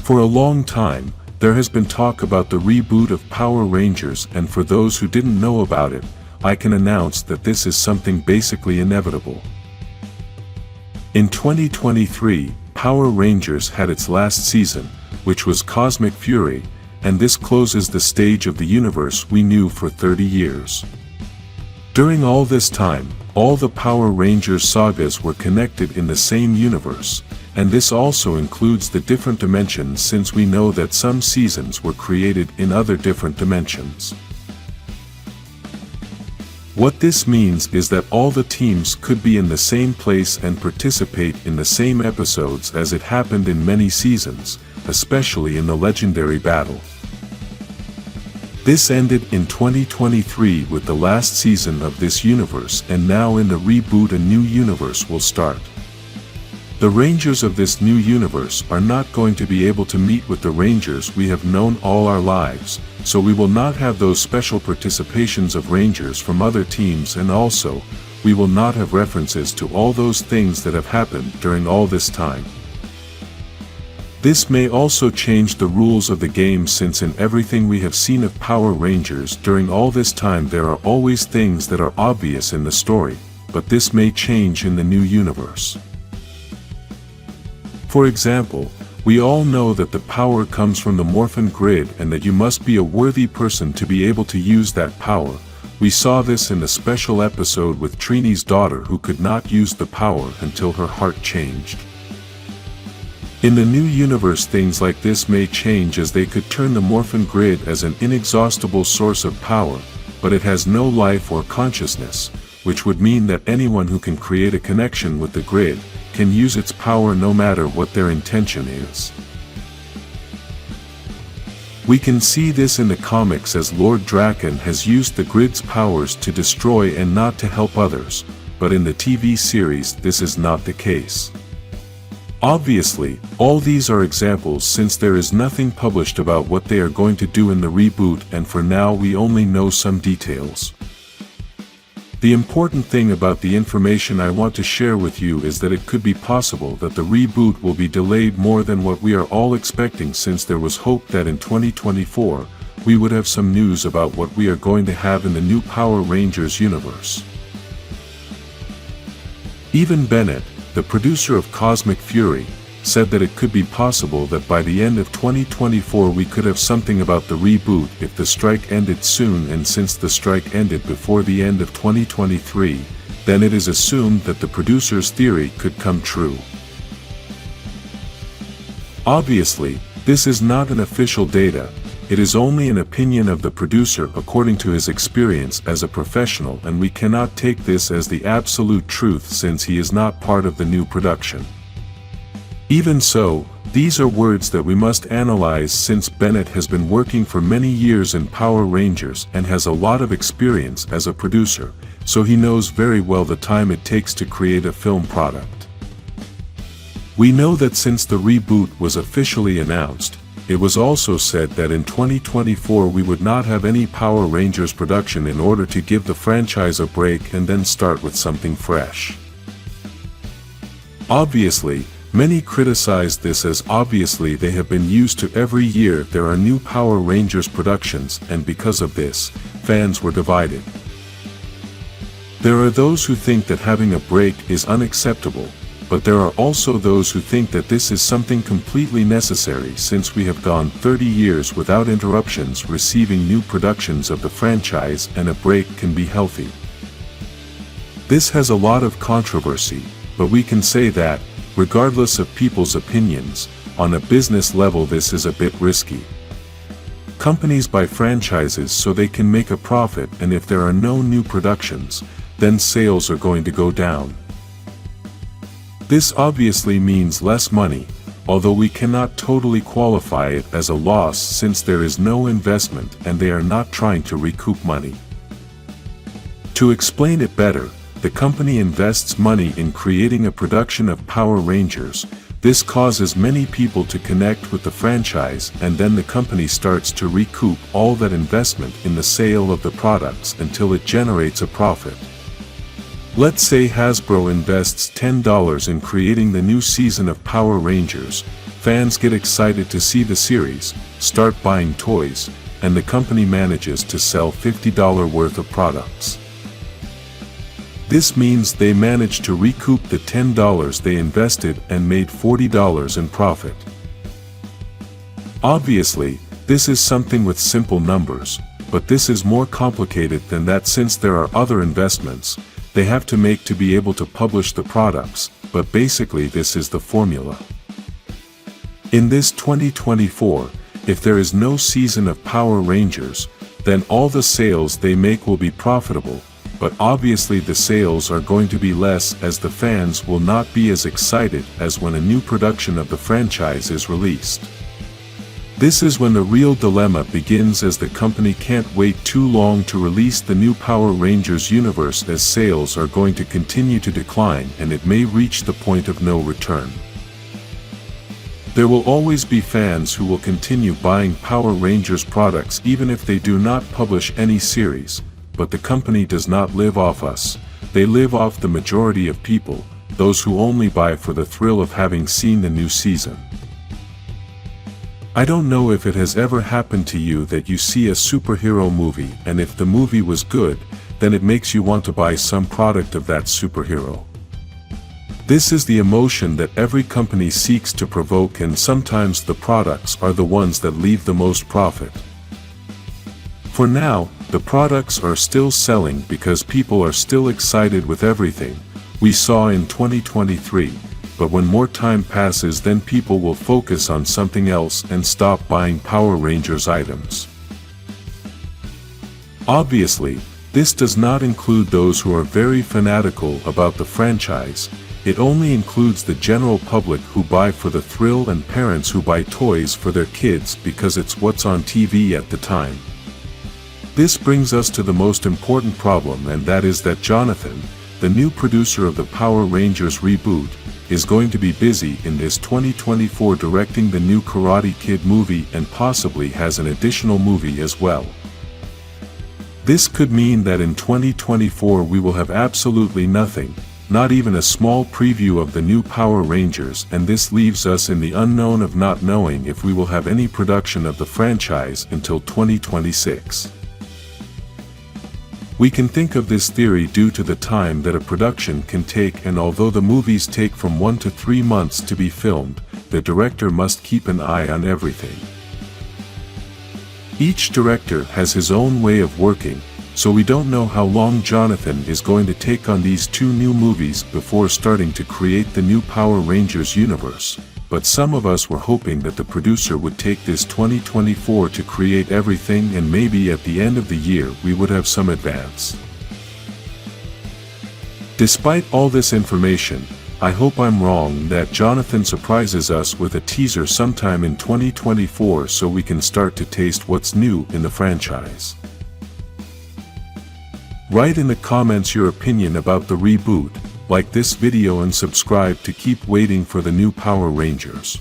For a long time, there has been talk about the reboot of Power Rangers, and for those who didn't know about it, I can announce that this is something basically inevitable. In 2023, Power Rangers had its last season, which was Cosmic Fury, and this closes the stage of the universe we knew for 30 years. During all this time, all the Power Rangers sagas were connected in the same universe, and this also includes the different dimensions, since we know that some seasons were created in other different dimensions. What this means is that all the teams could be in the same place and participate in the same episodes, as it happened in many seasons, especially in the legendary battle. This ended in 2023 with the last season of this universe, and now in the reboot a new universe will start. The Rangers of this new universe are not going to be able to meet with the Rangers we have known all our lives, so we will not have those special participations of Rangers from other teams, and also, we will not have references to all those things that have happened during all this time. This may also change the rules of the game, since in everything we have seen of Power Rangers during all this time there are always things that are obvious in the story, but this may change in the new universe. For example, we all know that the power comes from the Morphin grid and that you must be a worthy person to be able to use that power. We saw this in the special episode with Trini's daughter, who could not use the power until her heart changed. In the new universe things like this may change, as they could turn the Morphin grid as an inexhaustible source of power, but it has no life or consciousness, which would mean that anyone who can create a connection with the grid can use its power no matter what their intention is. We can see this in the comics, as Lord Draken has used the grid's powers to destroy and not to help others, but in the TV series this is not the case. Obviously, all these are examples, since there is nothing published about what they are going to do in the reboot, and for now we only know some details. The important thing about the information I want to share with you is that it could be possible that the reboot will be delayed more than what we are all expecting, since there was hope that in 2024, we would have some news about what we are going to have in the new Power Rangers universe. Even Bennett, the producer of Cosmic Fury, said that it could be possible that by the end of 2024 we could have something about the reboot if the strike ended soon, and since the strike ended before the end of 2023, then it is assumed that the producer's theory could come true. Obviously, this is not an official data, it is only an opinion of the producer according to his experience as a professional, and we cannot take this as the absolute truth since he is not part of the new production. Even so, these are words that we must analyze, since Bennett has been working for many years in Power Rangers and has a lot of experience as a producer, so he knows very well the time it takes to create a film product. We know that since the reboot was officially announced, it was also said that in 2024 we would not have any Power Rangers production in order to give the franchise a break and then start with something fresh. Obviously, many criticized this, as obviously they have been used to every year there are new Power Rangers productions, and because of this, fans were divided. There are those who think that having a break is unacceptable, but there are also those who think that this is something completely necessary, since we have gone 30 years without interruptions receiving new productions of the franchise, and a break can be healthy. This has a lot of controversy, but we can say that, regardless of people's opinions, on a business level this is a bit risky. Companies buy franchises so they can make a profit, and if there are no new productions, then sales are going to go down. This obviously means less money, although we cannot totally qualify it as a loss since there is no investment and they are not trying to recoup money. To explain it better, the company invests money in creating a production of Power Rangers. This causes many people to connect with the franchise, and then the company starts to recoup all that investment in the sale of the products until it generates a profit. Let's say Hasbro invests $10 in creating the new season of Power Rangers. fans get excited to see the series, start buying toys, and the company manages to sell $50 worth of products. This means they managed to recoup the $10 they invested and made $40 in profit. Obviously, this is something with simple numbers, but this is more complicated than that since there are other investments they have to make to be able to publish the products, but basically this is the formula. In this 2024, if there is no season of Power Rangers, then all the sales they make will be profitable, but obviously the sales are going to be less as the fans will not be as excited as when a new production of the franchise is released. This is when the real dilemma begins, as the company can't wait too long to release the new Power Rangers universe, as sales are going to continue to decline and it may reach the point of no return. There will always be fans who will continue buying Power Rangers products even if they do not publish any series, but the company does not live off us, they live off the majority of people, those who only buy for the thrill of having seen the new season. I don't know if it has ever happened to you that you see a superhero movie and if the movie was good, then it makes you want to buy some product of that superhero. This is the emotion that every company seeks to provoke, and sometimes the products are the ones that leave the most profit. For now, the products are still selling because people are still excited with everything we saw in 2023. But when more time passes, then people will focus on something else and stop buying Power Rangers items. Obviously, this does not include those who are very fanatical about the franchise, it only includes the general public who buy for the thrill and parents who buy toys for their kids because it's what's on TV at the time. This brings us to the most important problem, and that is that Jonathan, the new producer of the Power Rangers Reboot, is going to be busy in this 2024 directing the new Karate Kid movie and possibly has an additional movie as well. This could mean that in 2024 we will have absolutely nothing, not even a small preview of the new Power Rangers, and this leaves us in the unknown of not knowing if we will have any production of the franchise until 2026. We can think of this theory due to the time that a production can take, and although the movies take from 1 to 3 months to be filmed, the director must keep an eye on everything. Each director has his own way of working, so we don't know how long Jonathan is going to take on these 2 new movies before starting to create the new Power Rangers universe, but some of us were hoping that the producer would take this 2024 to create everything, and maybe at the end of the year we would have some advance. Despite all this information, I hope I'm wrong, that Jonathan surprises us with a teaser sometime in 2024 so we can start to taste what's new in the franchise. Write in the comments your opinion about the reboot, like this video and subscribe to keep waiting for the new Power Rangers.